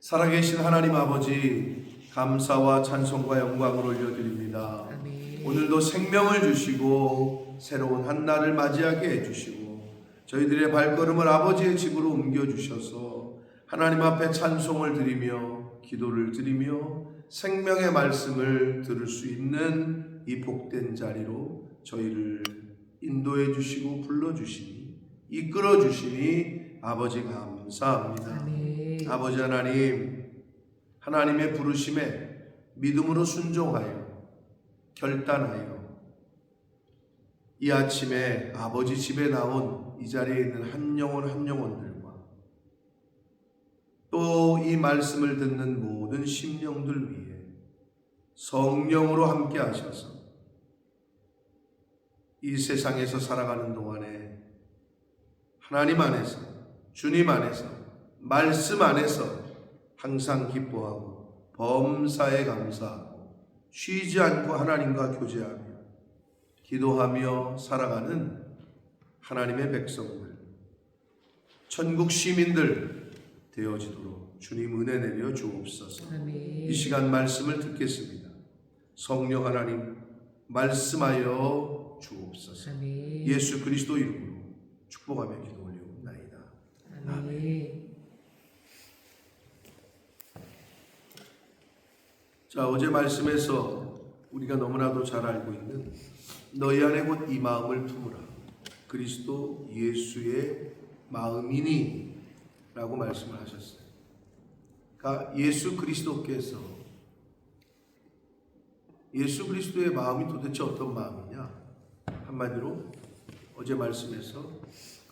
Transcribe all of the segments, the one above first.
살아계신 하나님 아버지, 감사와 찬송과 영광을 올려드립니다. 아멘. 오늘도 생명을 주시고 새로운 한 날을 맞이하게 해주시고 저희들의 발걸음을 아버지의 집으로 옮겨주셔서 하나님 앞에 찬송을 드리며 기도를 드리며 생명의 말씀을 들을 수 있는 이 복된 자리로 저희를 인도해 주시고 불러주시니 이끌어 주시니 아버지 감사합니다. 아멘. 아버지 하나님, 하나님의 부르심에 믿음으로 순종하여 결단하여 이 아침에 아버지 집에 나온 이 자리에 있는 한 영혼 한 영혼들과 또 이 말씀을 듣는 모든 심령들 위해 성령으로 함께 하셔서 이 세상에서 살아가는 동안에 하나님 안에서, 주님 안에서, 말씀 안에서 항상 기뻐하고 범사에 감사하고 쉬지 않고 하나님과 교제하며 기도하며 살아가는 하나님의 백성들, 천국 시민들 되어지도록 주님 은혜 내려 주옵소서. 아멘. 이 시간 말씀을 듣겠습니다. 성령 하나님 말씀하여 주옵소서. 아멘. 예수 그리스도 이름으로 축복하며 기도 올려옵나이다. 아멘. 자, 어제 말씀에서 우리가 너무나도 잘 알고 있는 너희 안에 곧 이 마음을 품으라 그리스도 예수의 마음이니 라고 말씀을 하셨어요. 그러니까 예수 그리스도께서 예수 그리스도의 마음이 도대체 어떤 마음이냐, 한마디로 어제 말씀에서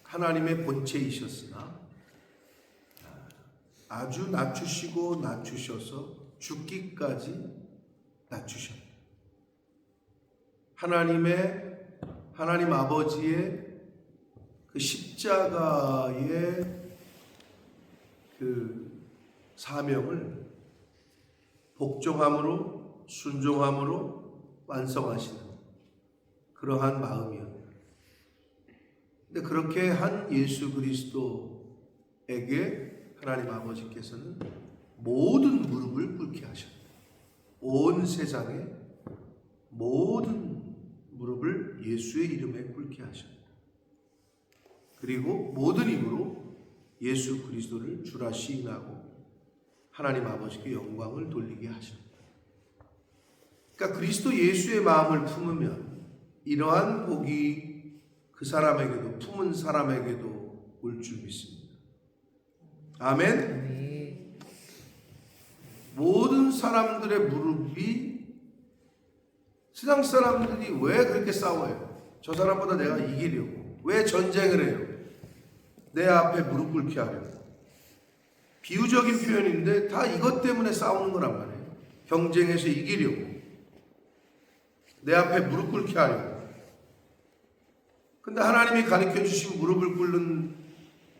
하나님의 본체이셨으나 아주 낮추시고 낮추셔서 죽기까지 낮추셨다. 하나님 아버지의 그 십자가의 그 사명을 복종함으로 순종함으로 완성하시는 그러한 마음이었다. 근데 그렇게 한 예수 그리스도에게 하나님 아버지께서는 모든 무릎을 꿇게 하셨다. 온 세상의 모든 무릎을 예수의 이름에 꿇게 하셨다. 그리고 모든 힘으로 예수 그리스도를 주라 시인하고 하나님 아버지께 영광을 돌리게 하셨다. 그러니까 그리스도 예수의 마음을 품으면 이러한 복이 그 사람에게도, 품은 사람에게도 올 줄 믿습니다. 아멘. 아멘. 모든 사람들의 무릎이, 세상 사람들이 왜 그렇게 싸워요? 저 사람보다 내가 이기려고. 왜 전쟁을 해요? 내 앞에 무릎 꿇게 하려고. 비유적인 표현인데 다 이것 때문에 싸우는 거란 말이에요. 경쟁에서 이기려고. 내 앞에 무릎 꿇게 하려고. 근데 하나님이 가르쳐 주신 무릎을 꿇는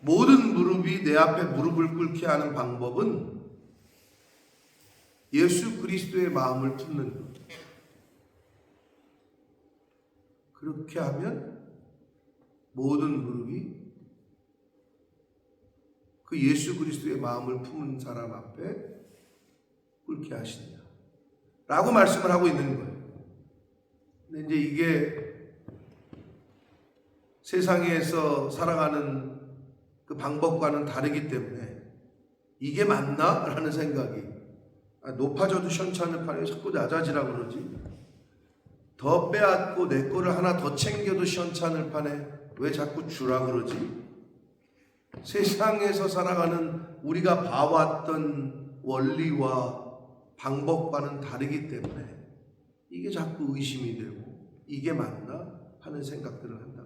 모든 무릎이 내 앞에 무릎을 꿇게 하는 방법은 예수 그리스도의 마음을 품는 것. 그렇게 하면 모든 무릎이 그 예수 그리스도의 마음을 품은 사람 앞에 꿇게 하신다 라고 말씀을 하고 있는 거예요. 근데 이제 이게 세상에서 살아가는 그 방법과는 다르기 때문에 이게 맞나? 라는 생각이, 높아져도 시원찮을 판에 자꾸 낮아지라고 그러지, 더 빼앗고 내 거를 하나 더 챙겨도 시원찮을 판에 왜 자꾸 주라 그러지? 세상에서 살아가는 우리가 봐왔던 원리와 방법과는 다르기 때문에 이게 자꾸 의심이 되고 이게 맞나 하는 생각들을 한다.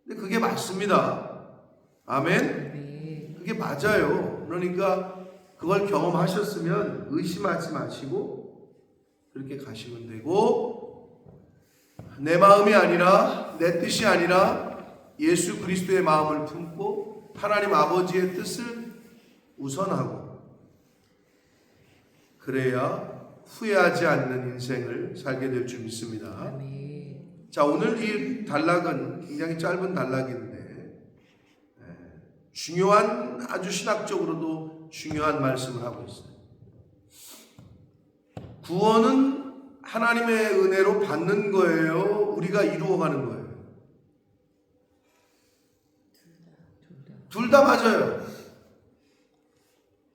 근데 그게 맞습니다. 아멘? 아멘. 그게 맞아요. 그러니까 그걸 경험하셨으면 의심하지 마시고 그렇게 가시면 되고, 내 마음이 아니라 내 뜻이 아니라 예수 그리스도의 마음을 품고 하나님 아버지의 뜻을 우선하고, 그래야 후회하지 않는 인생을 살게 될 줄 믿습니다. 아멘. 자, 오늘 이 단락은 굉장히 짧은 단락인데 중요한, 아주 신학적으로도 중요한 말씀을 하고 있어요. 구원은 하나님의 은혜로 받는 거예요? 우리가 이루어가는 거예요? 둘 다 맞아요.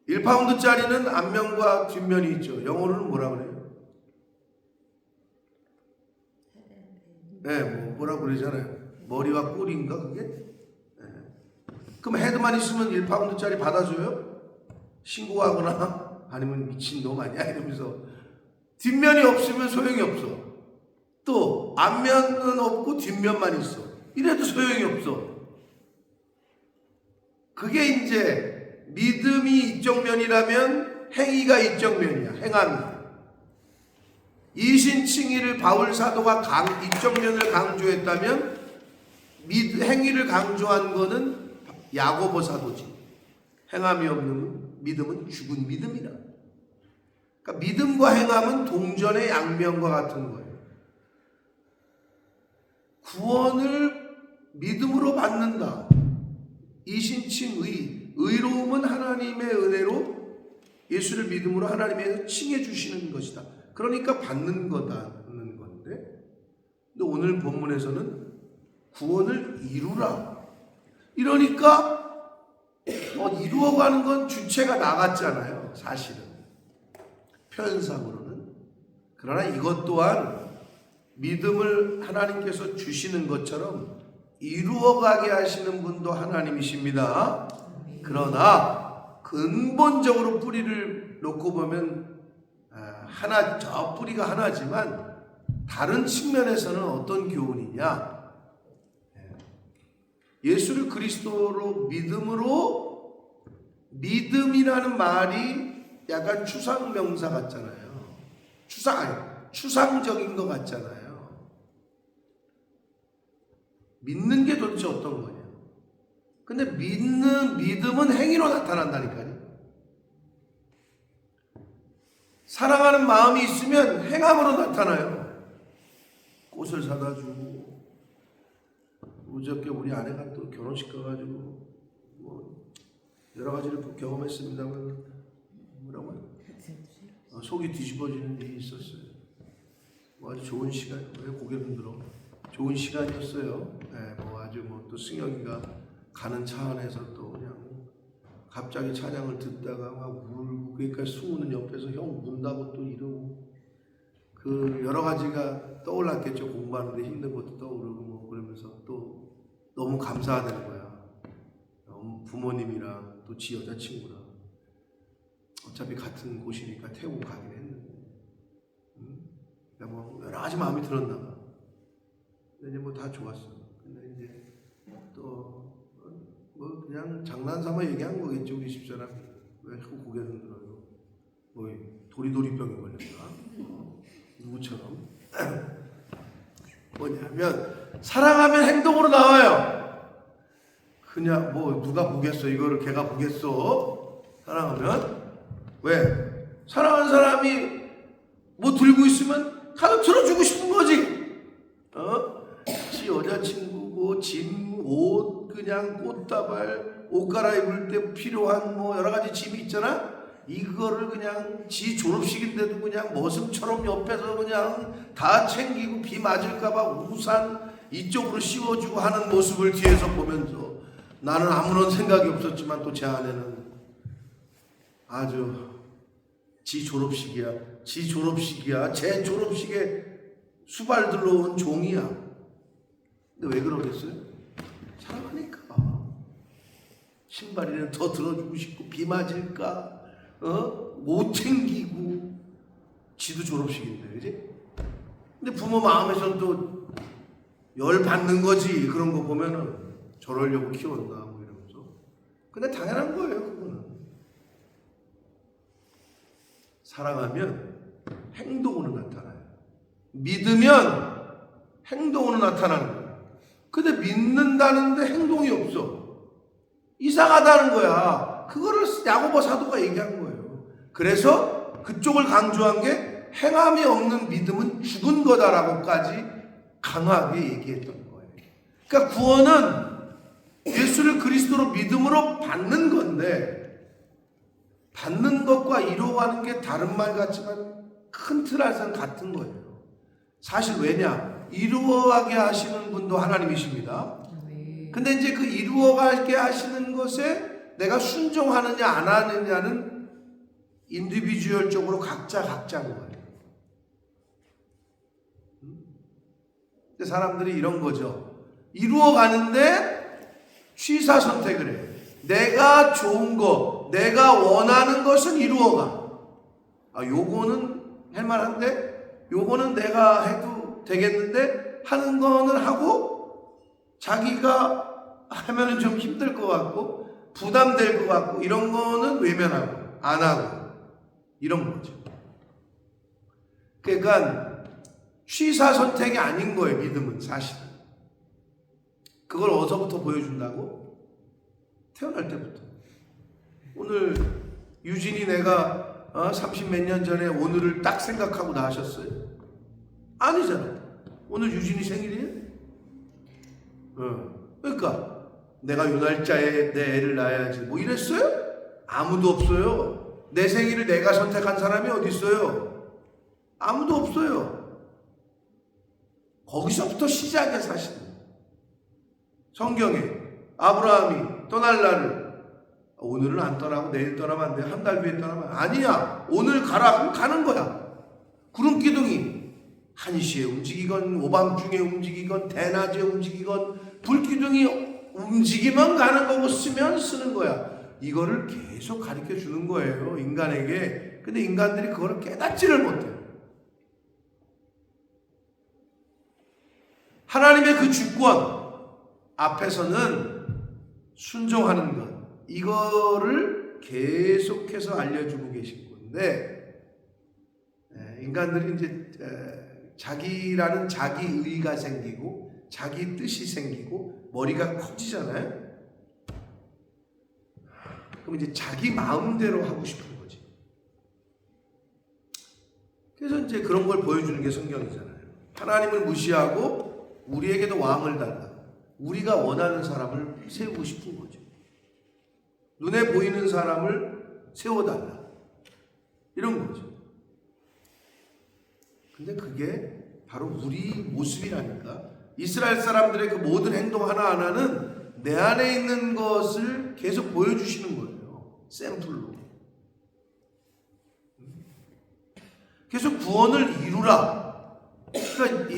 1파운드짜리는 앞면과 뒷면이 있죠. 영어로는 뭐라 그래요? 네, 뭐라 그러잖아요. 머리와 꼬리인가 그게? 네. 그럼 헤드만 있으면 1파운드짜리 받아줘요? 신고하거나 아니면 미친놈 아니야? 이러면서. 뒷면이 없으면 소용이 없어. 또 앞면은 없고 뒷면만 있어. 이래도 소용이 없어. 그게 이제 믿음이 이쪽 면이라면 행위가 이쪽 면이야. 행함이. 이신칭의를 바울 사도가 이쪽 면을 강조했다면 행위를 강조한 거는 야고보 사도지. 행함이 없는 믿음은 죽은 믿음이라. 그러니까 믿음과 행함은 동전의 양면과 같은 거예요. 구원을 믿음으로 받는다. 이신칭의, 의로움은 하나님의 은혜로 예수를 믿음으로 하나님께서 칭해 주시는 것이다. 그러니까 받는 거다는 건데, 근데 오늘 본문에서는 구원을 이루라. 이러니까 이루어가는 건 주체가 나갔잖아요. 사실은 표현상으로는. 그러나 이것 또한 믿음을 하나님께서 주시는 것처럼 이루어가게 하시는 분도 하나님이십니다. 그러나 근본적으로 뿌리를 놓고 보면 저 뿌리가 하나지만 다른 측면에서는 어떤 교훈이냐? 예수를 그리스도로 믿음이라는 말이 약간 추상명사 같잖아요. 추상적인 것 같잖아요. 믿는 게 도대체 어떤 거냐? 근데 믿음은 행위로 나타난다니까요. 사랑하는 마음이 있으면 행함으로 나타나요. 꽃을 사다 주고, 어저께 우리 아내가 또 결혼식 가가지고 여러 가지를 경험했습니다만 뭐라고요? 속이 뒤집어지는 일이 있었어요. 아주 좋은 시간, 왜 고개를 들어? 좋은 시간이었어요. 네, 아주 또 승혁이가 가는 차 안에서 또 그냥 갑자기 찬양을 듣다가 막 울고, 그러니까 승우는 옆에서 형 운다고 또 이러고, 여러 가지가 떠올랐겠죠. 공부하는데 힘든 것도 떠오르고 그러면서 또 너무 감사하다는 거야. 부모님이랑 또 지 여자친구랑 어차피 같은 곳이니까 태우고 가긴 했는데, 그러니까 여러 가지 마음이 들었나 봐. 근데 이제 다 좋았어. 근데 이제 또 그냥 장난삼아 얘기한 거겠죠. 우리 집사람이 왜 고개를 들어요? 도리도리병에 걸렸나? 누구처럼? 뭐냐면 사랑하면 행동으로 나와요. 그냥 누가 보겠어? 이거를 걔가 보겠어? 사랑하면? 왜? 사랑하는 사람이 들고 있으면 가서 들어주고 싶은 거지. 지 여자친구고 짐, 옷, 그냥 꽃다발, 옷 갈아입을 때 필요한 여러 가지 짐이 있잖아. 이거를 그냥 지 졸업식인데도 그냥 머슴처럼 옆에서 그냥 다 챙기고, 비 맞을까봐 우산 이쪽으로 씌워주고 하는 모습을 뒤에서 보면서 나는 아무런 생각이 없었지만 또 제 아내는 아주 지 졸업식이야. 제 졸업식에 수발들러 온 종이야. 근데 왜 그러겠어요? 사랑하니까. 신발이라도 더 들어주고 싶고, 비 맞을까? 못 챙기고. 지도 졸업식인데, 그지? 근데 부모 마음에서는 또 열 받는 거지. 그런 거 보면은 저러려고 키웠나 이러면서. 근데 당연한 거예요, 그거는. 사랑하면 행동으로 나타나요. 믿으면 행동으로 나타나는 거예요. 근데 믿는다는데 행동이 없어. 이상하다는 거야. 그거를 야고보 사도가 얘기한 거예요. 그래서 그쪽을 강조한 게 행함이 없는 믿음은 죽은 거다라고까지 강하게 얘기했던 거예요. 그러니까 구원은 예수를 그리스도로 믿음으로 받는 건데, 받는 것과 이루어가는 게 다른 말 같지만 큰 틀 안에서는 같은 거예요. 사실 왜냐? 이루어가게 하시는 분도 하나님이십니다. 아멘. 근데 이제 그 이루어가게 하시는 것에 내가 순종하느냐 안 하느냐는 인디비주얼적으로 각자인 거예요. 근데 사람들이 이런 거죠. 이루어가는데 취사 선택을 해요. 내가 좋은 거, 내가 원하는 것은 이루어가. 요거는 할만한데, 요거는 내가 해도 되겠는데 하는 거는 하고, 자기가 하면은 좀 힘들 것 같고 부담될 것 같고 이런 거는 외면하고 안 하고 이런 거죠. 그러니까 취사 선택이 아닌 거예요. 믿음은 사실은. 그걸 어디서부터 보여준다고? 태어날 때부터. 오늘 유진이 내가 30몇 년 전에 오늘을 딱 생각하고 나셨어요? 아니잖아요. 오늘 유진이 생일이에요? 그러니까 내가 요 날짜에 내 애를 낳아야지 뭐 이랬어요? 아무도 없어요. 내 생일을 내가 선택한 사람이 어디 있어요? 아무도 없어요. 거기서부터 시작이야 사실은. 성경에 아브라함이 떠날 날을 오늘은 안 떠나고 내일 떠나면 안 돼. 한 달 뒤에 떠나면 아니야. 오늘 가라. 그럼 가는 거야. 구름 기둥이 한시에 움직이건 오밤중에 움직이건 대낮에 움직이건 불기둥이 움직이면 가는 거고 쓰면 쓰는 거야. 이거를 계속 가르쳐 주는 거예요. 인간에게. 근데 인간들이 그걸 깨닫지를 못해요. 하나님의 그 주권 앞에서는 순종하는 것, 이거를 계속해서 알려주고 계신 건데, 인간들이 이제 자기라는 자기 의가 생기고 자기 뜻이 생기고 머리가 커지잖아요. 그럼 이제 자기 마음대로 하고 싶은 거지. 그래서 이제 그런 걸 보여주는 게 성경이잖아요. 하나님을 무시하고 우리에게도 왕을 달라. 우리가 원하는 사람을 세우고 싶은 거죠. 눈에 보이는 사람을 세워달라. 이런 거죠. 근데 그게 바로 우리 모습이라니까. 이스라엘 사람들의 그 모든 행동 하나하나는 내 안에 있는 것을 계속 보여주시는 거예요. 샘플로. 계속 구원을 이루라. 그러니까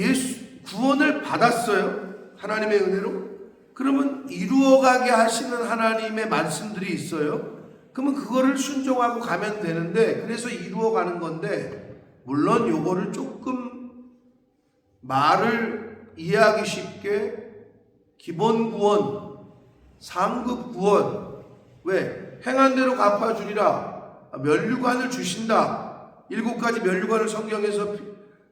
구원을 받았어요. 하나님의 은혜로. 그러면 이루어가게 하시는 하나님의 말씀들이 있어요. 그러면 그거를 순종하고 가면 되는데, 그래서 이루어가는 건데, 물론 요거를 조금 말을 이해하기 쉽게 기본 구원, 상급 구원, 왜? 행한 대로 갚아주리라. 면류관을 주신다. 7가지 면류관을 성경에서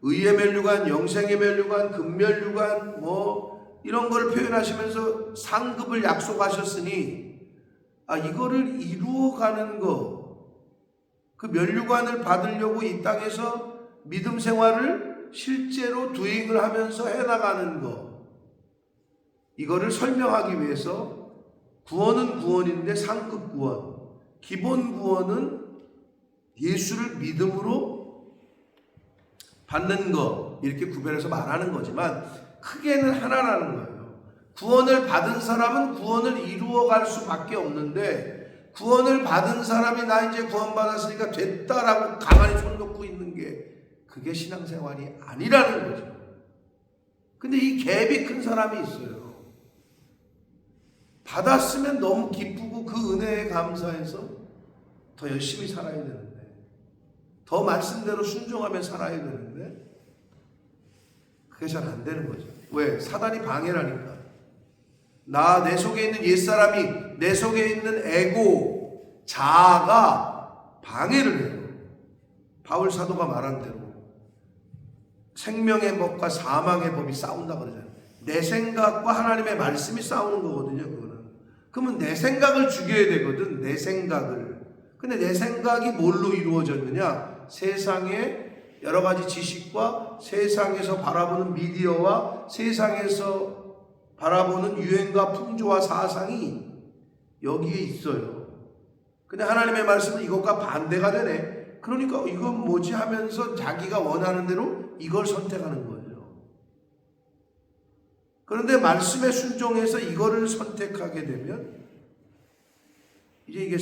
의의 면류관, 영생의 면류관, 금면류관 뭐 이런 걸 표현하시면서 상급을 약속하셨으니 이거를 이루어가는 거, 그 면류관을 받으려고 이 땅에서 믿음 생활을 실제로 두잉을 하면서 해나가는 거, 이거를 설명하기 위해서 구원은 구원인데 상급 구원, 기본 구원은 예수를 믿음으로 받는 거, 이렇게 구별해서 말하는 거지만 크게는 하나라는 거예요. 구원을 받은 사람은 구원을 이루어갈 수밖에 없는데, 구원을 받은 사람이 나 이제 구원받았으니까 됐다라고 가만히 손 놓고 있는 게 그게 신앙생활이 아니라는 거죠. 근데 이 갭이 큰 사람이 있어요. 받았으면 너무 기쁘고 그 은혜에 감사해서 더 열심히 살아야 되는데, 더 말씀대로 순종하며 살아야 되는데 그게 잘 안 되는 거죠. 왜? 사단이 방해라니까. 내 속에 있는 옛사람이, 내 속에 있는 에고, 자아가 방해를 해요. 바울 사도가 말한 대로 생명의 법과 사망의 법이 싸운다 그러잖아요. 내 생각과 하나님의 말씀이 싸우는 거거든요. 그거는. 그러면 내 생각을 죽여야 되거든. 내 생각을. 근데 내 생각이 뭘로 이루어졌느냐? 세상의 여러 가지 지식과 세상에서 바라보는 미디어와 세상에서 바라보는 유행과 풍조와 사상이 여기에 있어요. 근데 하나님의 말씀은 이것과 반대가 되네. 그러니까 이건 뭐지 하면서 자기가 원하는 대로 이걸 선택하는 거예요. 그런데 말씀에 순종해서 이거를 선택하게 되면 이제 이게,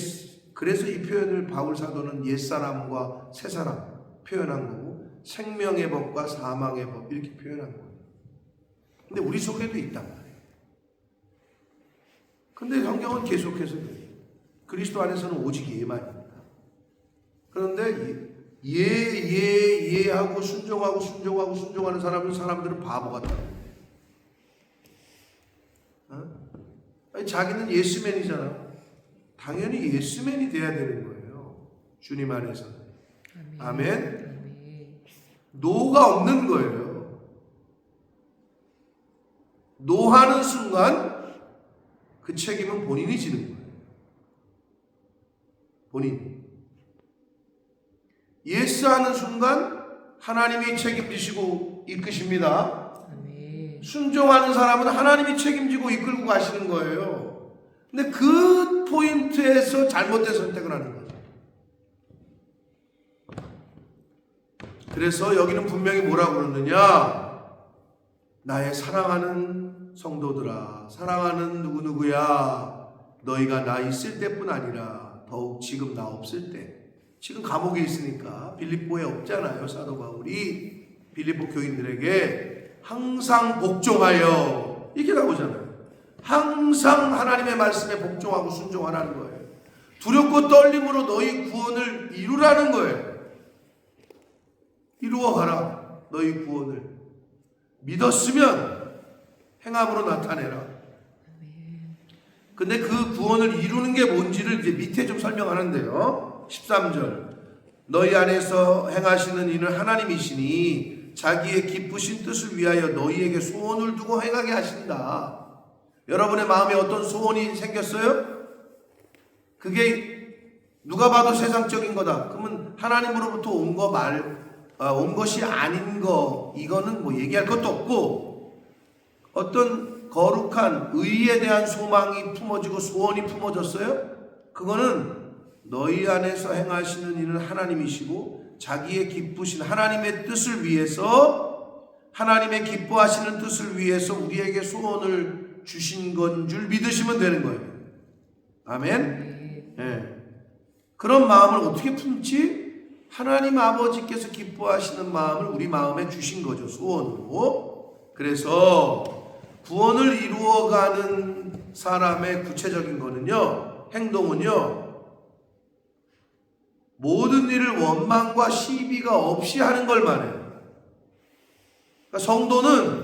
그래서 이 표현을 바울 사도는 옛사람과 새사람 표현한 거고 생명의 법과 사망의 법 이렇게 표현한 거예요. 근데 우리 속에도 있단 말이에요. 근데 성경은 계속해서 그리스도 안에서는 오직 예만입니다. 그런데 하고 순종하는 사람들은 바보 같다는 거예요. 아니, 자기는 예스맨이잖아. 당연히 예스맨이 돼야 되는 거예요. 주님 안에서. 아멘. 노가 없는 거예요. 노하는 순간 그 책임은 본인이 지는 거예요. 본인. 예스하는 순간 하나님이 책임지시고 이끄십니다. 순종하는 사람은 하나님이 책임지고 이끌고 가시는 거예요. 근데 그 포인트에서 잘못된 선택을 하는 거죠. 그래서 여기는 분명히 뭐라고 그러느냐? 나의 사랑하는 성도들아, 사랑하는 누구누구야, 너희가 나 있을 때뿐 아니라 더욱 지금 나 없을 때, 지금 감옥에 있으니까 빌립보에 없잖아요. 사도 바울이 빌립보 교인들에게 항상 복종하여 이렇게 나오잖아요. 항상 하나님의 말씀에 복종하고 순종하라는 거예요. 두렵고 떨림으로 너희 구원을 이루라는 거예요. 이루어가라. 너희 구원을 믿었으면 행함으로 나타내라. 근데 그 구원을 이루는 게 뭔지를 이제 밑에 좀 설명하는데요. 13절 너희 안에서 행하시는 이는 하나님이시니 자기의 기쁘신 뜻을 위하여 너희에게 소원을 두고 행하게 하신다. 여러분의 마음에 어떤 소원이 생겼어요? 그게 누가 봐도 세상적인 거다. 그러면 하나님으로부터 온 것이 아닌 거, 이거는 뭐 얘기할 것도 없고, 어떤 거룩한 의에 대한 소망이 품어지고 소원이 품어졌어요? 그거는 너희 안에서 행하시는 이는 하나님이시고 자기의 기쁘신 하나님의 뜻을 위해서, 하나님의 기뻐하시는 뜻을 위해서 우리에게 소원을 주신 건 줄 믿으시면 되는 거예요. 아멘. 네. 그런 마음을 어떻게 품지? 하나님 아버지께서 기뻐하시는 마음을 우리 마음에 주신 거죠. 소원으로. 그래서 구원을 이루어가는 사람의 구체적인 거는요, 행동은요, 모든 일을 원망과 시비가 없이 하는 걸 말해요. 그러니까 성도는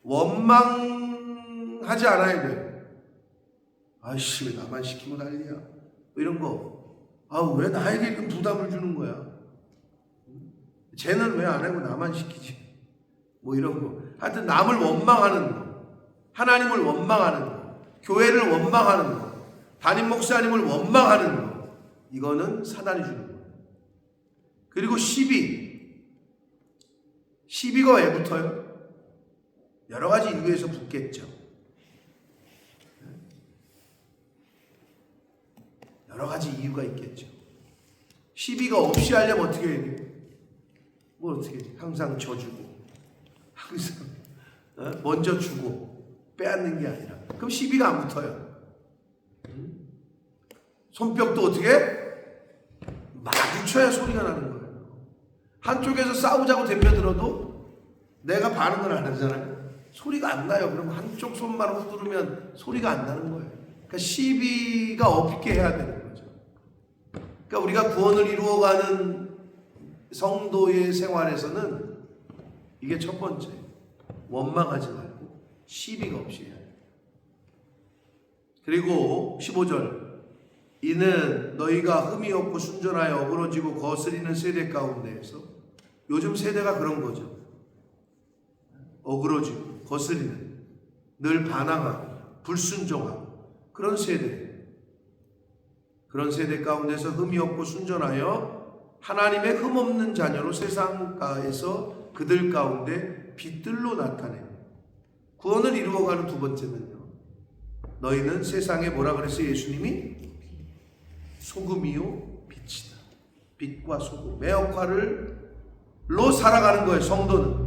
원망하지 않아야 돼요. 아이씨, 왜 나만 시키고 난리야? 뭐 이런 거. 아, 왜 나에게 이런 부담을 주는 거야? 쟤는 왜 안 하고 나만 시키지? 뭐 이런 거. 하여튼 남을 원망하는 거, 하나님을 원망하는 거, 교회를 원망하는 거, 담임 목사님을 원망하는 거, 이거는 사단이 주는 거예요. 그리고 시비가 왜 붙어요? 여러 가지 이유에서 붙겠죠. 여러 가지 이유가 있겠죠. 시비가 없이 하려면 어떻게 해야 돼요? 뭐 어떻게 해야 돼요? 항상 져주고, 항상 먼저 주고 빼앗는 게 아니라. 그럼 시비가 안 붙어요. 손뼉도 어떻게? 마주쳐야 소리가 나는 거예요. 한쪽에서 싸우자고 덤벼들어도 내가 반응을 안 하잖아요. 소리가 안 나요. 그럼 한쪽 손만 후두르면 소리가 안 나는 거예요. 그러니까 시비가 없게 해야 되는 거죠. 그러니까 우리가 구원을 이루어가는 성도의 생활에서는 이게 첫 번째. 원망하지 말고 시비가 없이 해야 돼요. 그리고 15절 이는 너희가 흠이 없고 순전하여 어그러지고 거스리는 세대 가운데에서, 요즘 세대가 그런 거죠. 어그러지고 거스리는, 늘 반항하고 불순종하고 그런 세대 가운데서 흠이 없고 순전하여 하나님의 흠 없는 자녀로 세상가에서 그들 가운데 빛들로 나타내요. 구원을 이루어가는 두 번째는요. 너희는 세상에 뭐라 그랬어요? 예수님이 소금이요 빛이다. 빛과 소금의 역할로 살아가는 거예요. 성도는.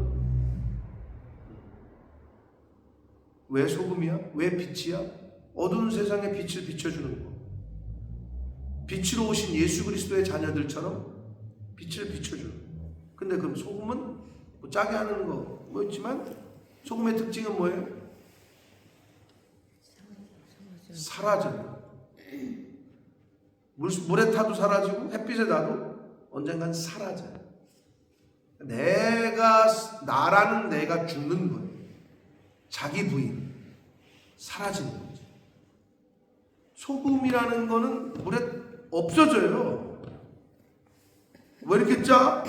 왜 소금이야? 왜 빛이야? 어두운 세상에 빛을 비춰주는 거. 빛으로 오신 예수 그리스도의 자녀들처럼 빛을 비춰주는 거. 근데 그럼 소금은 뭐 짜게 하는 거 뭐 있지만 소금의 특징은 뭐예요? 사라져요. 물에 타도 사라지고 햇빛에 놔도 언젠간 사라져요. 나라는 내가 죽는 거예요. 자기 부인 사라지는 거죠. 소금이라는 거는 물에 없어져요. 왜 이렇게 짜?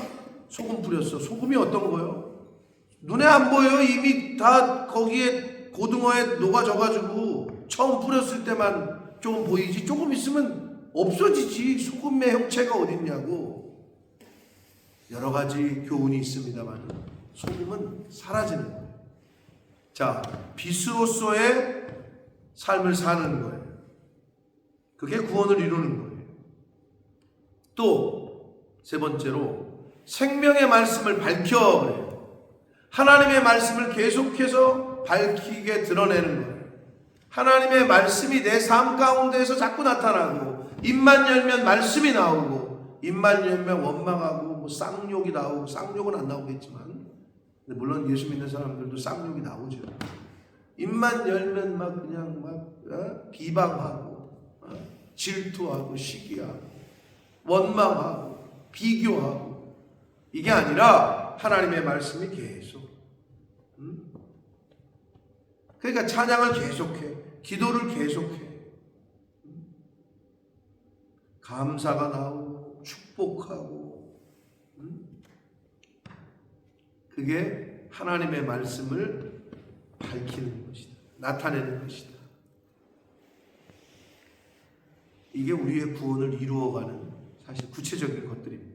소금 뿌렸어. 소금이 어떤 거예요? 눈에 안 보여요. 이미 다 거기에 고등어에 녹아져가지고 처음 뿌렸을 때만 조금 보이지. 조금 있으면 없어지지. 소금의 형체가 어딨냐고. 여러 가지 교훈이 있습니다만 소금은 사라지는 거예요. 자, 빛으로서의 삶을 사는 거예요. 그게 구원을 이루는 거예요. 또 세 번째로 생명의 말씀을 밝혀 그래요. 하나님의 말씀을 계속해서 밝히게 드러내는 거예요. 하나님의 말씀이 내 삶 가운데에서 자꾸 나타나고 입만 열면 말씀이 나오고 입만 열면 원망하고 뭐 쌍욕이 나오고 쌍욕은 안 나오겠지만 물론 예수 믿는 사람들도 쌍욕이 나오죠. 입만 열면 막 그냥 막 비방하고 질투하고 시기하고 원망하고 비교하고 이게 아니라 하나님의 말씀이 계속 그러니까 찬양을 계속해 기도를 계속해 감사가 나오고 축복하고 그게 하나님의 말씀을 밝히는 것이다. 나타내는 것이다. 이게 우리의 구원을 이루어가는 사실 구체적인 것들입니다.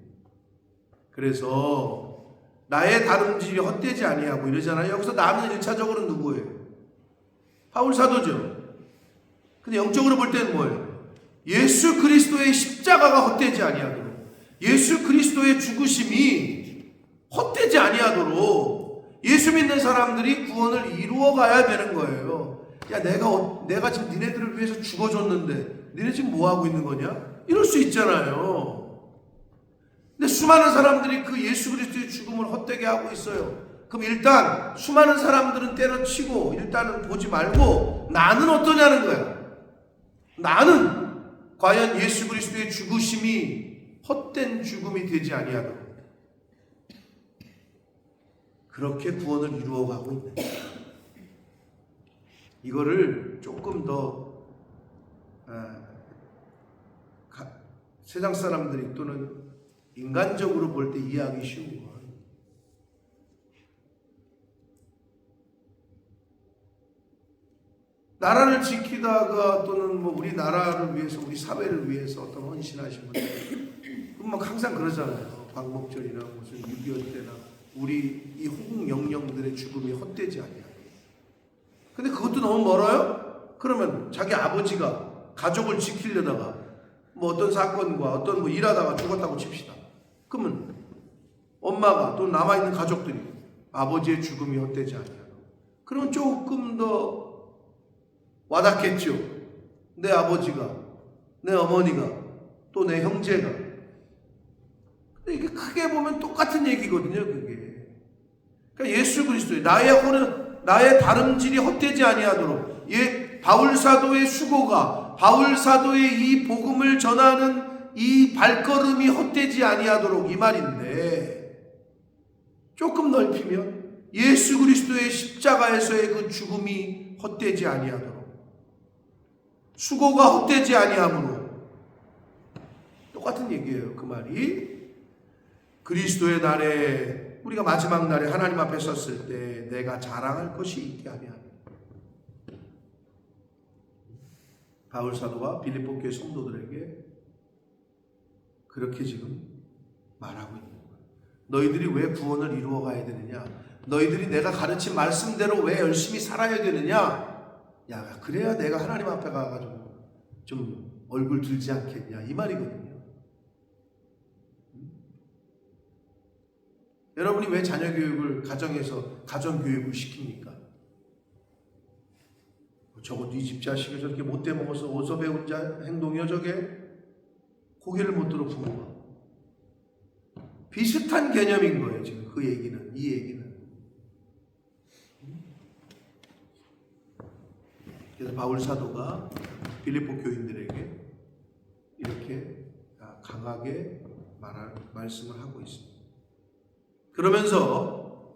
그래서 나의 다름질이 헛되지 아니하고 이러잖아요. 여기서 나는 1차적으로 누구예요? 바울 사도죠. 근데 영적으로 볼 때는 뭐예요? 예수 그리스도의 십자가가 헛되지 아니하도록 예수 그리스도의 죽으심이 헛되지 아니하도록 예수 믿는 사람들이 구원을 이루어가야 되는 거예요. 야 내가 지금 니네들을 위해서 죽어줬는데 니네 지금 뭐하고 있는 거냐? 이럴 수 있잖아요. 근데 수많은 사람들이 그 예수 그리스도의 죽음을 헛되게 하고 있어요. 그럼 일단 수많은 사람들은 때려치고 일단은 보지 말고 나는 어떠냐는 거야. 나는 과연 예수 그리스도의 죽으심이 헛된 죽음이 되지 아니하도록 그렇게 구원을 이루어가고 있는 거야. 이거를 조금 더 세상 사람들이 또는 인간적으로 볼 때 이해하기 쉬운 건 나라를 지키다가 또는 뭐 우리 나라를 위해서 우리 사회를 위해서 어떤 헌신하신 분들 막 항상 그러잖아요. 광복절이나 무슨 6.25 때나 우리 이 호국 영령들의 죽음이 헛되지 아니야. 근데 그것도 너무 멀어요? 그러면 자기 아버지가 가족을 지키려다가 뭐 어떤 사건과 어떤 뭐 일하다가 죽었다고 칩시다. 그러면 엄마가 또 남아있는 가족들이 아버지의 죽음이 헛되지 않냐. 그러면 조금 더 와닿겠죠. 내 아버지가, 내 어머니가, 또 내 형제가. 근데 이게 크게 보면 똑같은 얘기거든요, 그게. 그러니까 예수 그리스도의 나의 다름질이 헛되지 아니하도록 바울 사도의 수고가 바울 사도의 이 복음을 전하는 이 발걸음이 헛되지 아니하도록 이 말인데 조금 넓히면 예수 그리스도의 십자가에서의 그 죽음이 헛되지 아니하도록 수고가 헛되지 아니하므로 똑같은 얘기예요. 그 말이 그리스도의 날에 우리가 마지막 날에 하나님 앞에 섰을 때 내가 자랑할 것이 있게 하며 바울 사도가 빌립보 교회 성도들에게 그렇게 지금 말하고 있는 거예요. 너희들이 왜 구원을 이루어 가야 되느냐? 너희들이 내가 가르친 말씀대로 왜 열심히 살아야 되느냐? 야, 그래야 내가 하나님 앞에 가가지고 좀 얼굴 들지 않겠냐 이 말이거든요. 여러분이 왜 자녀 교육을 가정에서 가정 교육을 시킵니까? 저거 네 집 자식이 저렇게 못돼 먹어서 어디서 배운 행동이야 저게? 고개를 못 들어 부모가. 비슷한 개념인 거예요 지금 그 얘기는, 이 얘기는. 그래서 바울 사도가 빌립보 교인들에게 이렇게 강하게 말씀을 하고 있습니다. 그러면서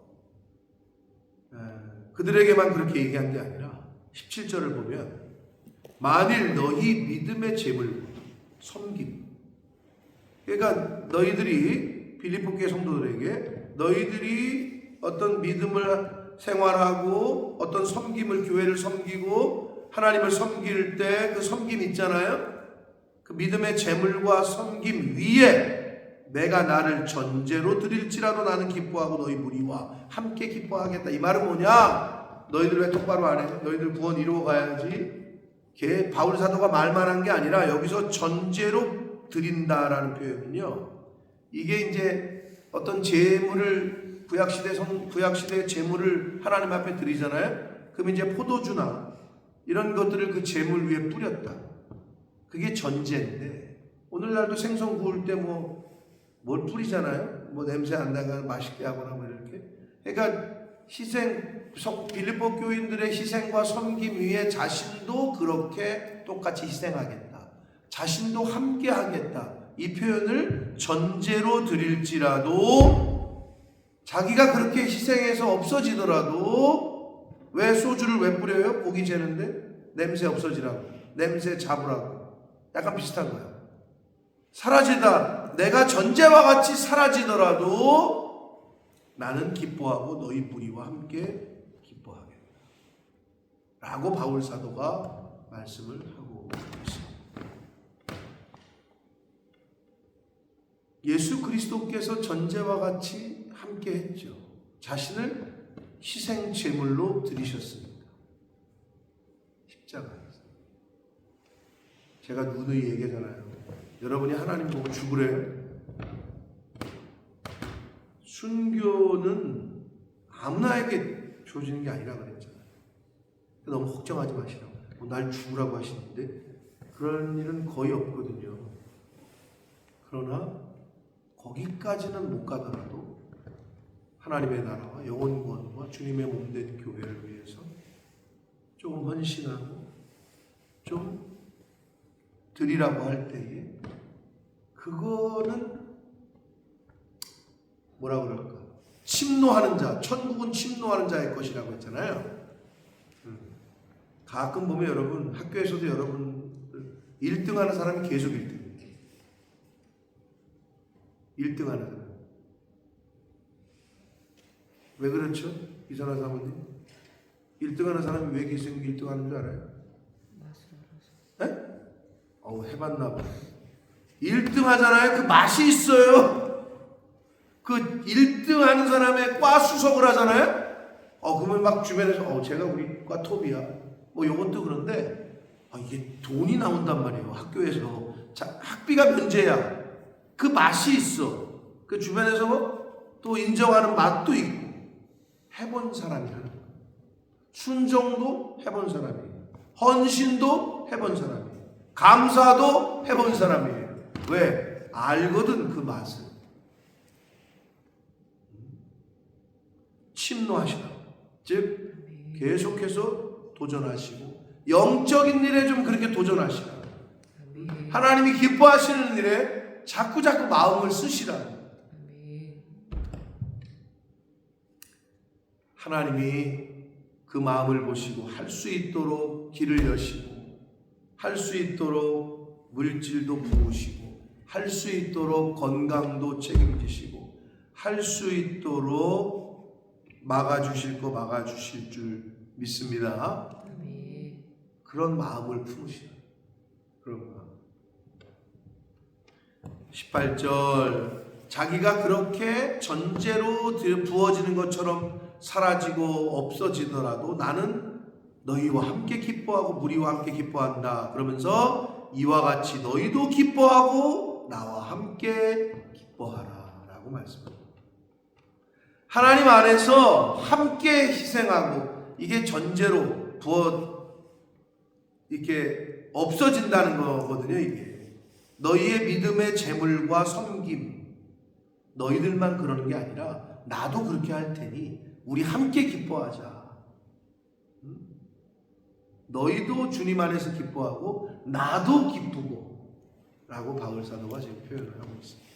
그들에게만 그렇게 얘기한 게 아니라 17절을 보면 만일 너희 믿음의 재물 섬김, 그러니까 너희들이 빌립보 교회 성도들에게 너희들이 어떤 믿음을 생활하고 어떤 섬김을, 교회를 섬기고 하나님을 섬길 때 그 섬김 있잖아요. 그 믿음의 재물과 섬김 위에 내가 나를 전제로 드릴지라도 나는 기뻐하고 너희 무리와 함께 기뻐하겠다. 이 말은 뭐냐? 너희들 왜 똑바로 안 해? 너희들 구원 이루어 가야지. 걔 바울 사도가 말만 한 게 아니라 여기서 전제로 드린다라는 표현은요, 이게 이제 어떤 재물을 구약시대 재물을 하나님 앞에 드리잖아요. 그럼 이제 포도주나 이런 것들을 그 재물 위에 뿌렸다. 그게 전제인데, 오늘날도 생선 구울 때 뭘 뿌리잖아요. 냄새 안 나게 맛있게 하거나 이렇게. 그러니까 빌립보 교인들의 희생과 섬김 위에 자신도 그렇게 똑같이 희생하겠다. 자신도 함께 하겠다. 이 표현을 전제로 드릴지라도, 자기가 그렇게 희생해서 없어지더라도, 왜 소주를 왜 뿌려요? 고기 재는데 냄새 없어지라고, 냄새 잡으라고. 약간 비슷한 거예요. 사라지다, 내가 전제와 같이 사라지더라도 나는 기뻐하고 너희 무리와 함께 기뻐하겠다 라고 바울 사도가 말씀을 하고 있습니다. 예수 그리스도께서 전제와 같이 함께 했죠. 자신을 희생 제물로 드리셨습니다. 십자가에서. 제가 누누이 얘기하잖아요. 여러분이 하나님 보고 죽으래요. 순교는 아무나에게 주어지는 게 아니라 그랬잖아요. 너무 걱정하지 마시라고. 날 죽으라고 하시는데 그런 일은 거의 없거든요. 그러나 거기까지는 못 가더라도 하나님의 나라와 영원 구원과 주님의 몸된 교회를 위해서 조금 헌신하고 좀 드리라고 할 때에, 그거는 뭐라 그럴까? 침노하는 자, 천국은 침노하는 자의 것이라고 했잖아요. 가끔 보면 여러분, 학교에서도 여러분 1등 하는 사람이 계속 1등이에요. 1등 하는 사람. 왜 그렇죠? 이선화 사모님? 1등 하는 사람이 왜 계속 1등 하는 줄 알아요? 네? 해봤나 봐. 1등 하잖아요. 그 맛이 있어요. 그 1등 하는 사람의 과 수석을 하잖아요. 그러면 막 주변에서 제가 우리 과 톱이야. 요것도 그런데 이게 돈이 나온단 말이에요. 학교에서. 학비가 면제야. 그 맛이 있어. 그 주변에서 또 인정하는 맛도 있고. 해본 사람이 하는 거예요. 순종도 해본 사람이에요. 헌신도 해본 사람이에요. 감사도 해본 사람이에요. 왜? 알거든 그 맛을. 침노하시라고. 즉 계속해서 도전하시고 영적인 일에 좀 그렇게 도전하시라고. 하나님이 기뻐하시는 일에 자꾸 마음을 쓰시라고. 하나님이 그 마음을 보시고 할 수 있도록 길을 여시고, 할 수 있도록 물질도 부으시고, 할 수 있도록 건강도 책임지시고, 할 수 있도록 막아주실 거 막아주실 줄 믿습니다. 그런 마음을 품으시라. 그런 마음. 18절, 자기가 그렇게 전제로 부어지는 것처럼 사라지고 없어지더라도 나는 너희와 함께 기뻐하고 무리와 함께 기뻐한다. 그러면서 이와 같이 너희도 기뻐하고 나와 함께 기뻐하라 라고 말씀합니다. 하나님 안에서 함께 희생하고 이게 전제로 이렇게 없어진다는 거거든요. 이게 너희의 믿음의 재물과 섬김 너희들만 그러는 게 아니라 나도 그렇게 할 테니 우리 함께 기뻐하자. 너희도 주님 안에서 기뻐하고 나도 기쁘고 라고 바울 사도가 지금 표현을 하고 있습니다.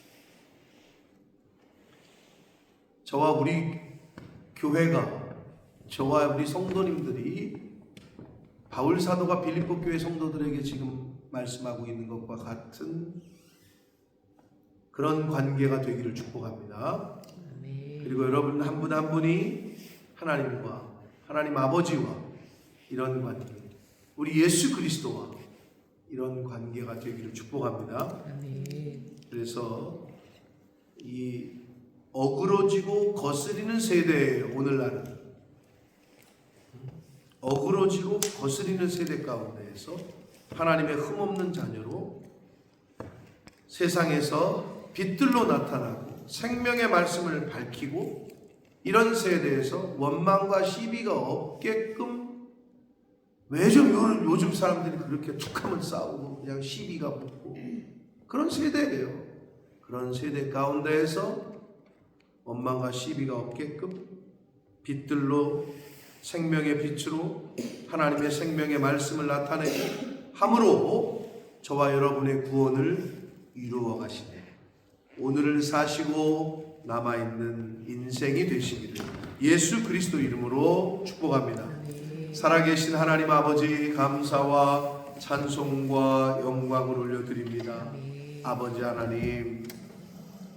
저와 우리 교회가 저와 우리 성도님들이 바울 사도가 빌립보 교회 성도들에게 지금 말씀하고 있는 것과 같은 그런 관계가 되기를 축복합니다. 그리고 여러분 한 분 한 분이 하나님과 하나님 아버지와 이런 관계, 우리 예수 그리스도와 이런 관계가 되기를 축복합니다. 그래서 이 어그러지고 거스리는 세대예요. 오늘날은 어그러지고 거스리는 세대 가운데에서 하나님의 흠없는 자녀로 세상에서 빛들로 나타나고 생명의 말씀을 밝히고 이런 세대에서 원망과 시비가 없게끔 왜 좀 요즘 사람들이 그렇게 툭하면 싸우고 그냥 시비가 붙고 그런 세대예요. 그런 세대 가운데에서 원망과 시비가 없게끔 빛들로 생명의 빛으로 하나님의 생명의 말씀을 나타내고 함으로 저와 여러분의 구원을 이루어 가시네. 오늘을 사시고 남아있는 인생이 되시기를 예수 그리스도 이름으로 축복합니다. 살아계신 하나님 아버지 감사와 찬송과 영광을 올려드립니다. 아버지 하나님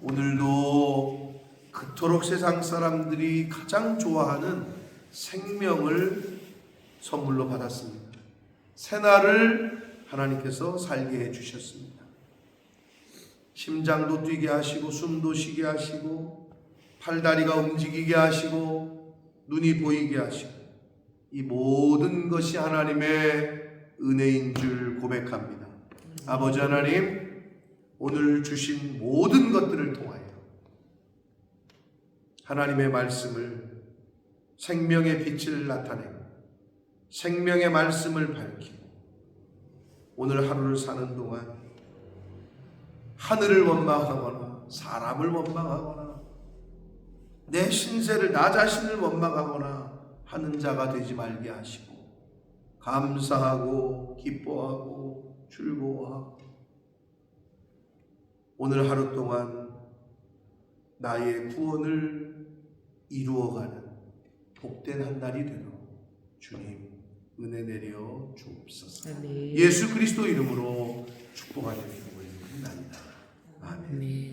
오늘도 그토록 세상 사람들이 가장 좋아하는 생명을 선물로 받았습니다. 새날을 하나님께서 살게 해주셨습니다. 심장도 뛰게 하시고 숨도 쉬게 하시고 팔다리가 움직이게 하시고 눈이 보이게 하시고 이 모든 것이 하나님의 은혜인 줄 고백합니다. 아버지 하나님 오늘 주신 모든 것들을 통하여 하나님의 말씀을 생명의 빛을 나타내고 생명의 말씀을 밝히고 오늘 하루를 사는 동안 하늘을 원망하거나 사람을 원망하거나 내 신세를 나 자신을 원망하거나 하는 자가 되지 말게 하시고 감사하고 기뻐하고 즐거워하고 오늘 하루 동안 나의 구원을 이루어가는 복된 한 날이 되도록 주님 은혜 내려 주옵소서. 예수 그리스도 이름으로 축복하는 기도를 드립니다. 아멘.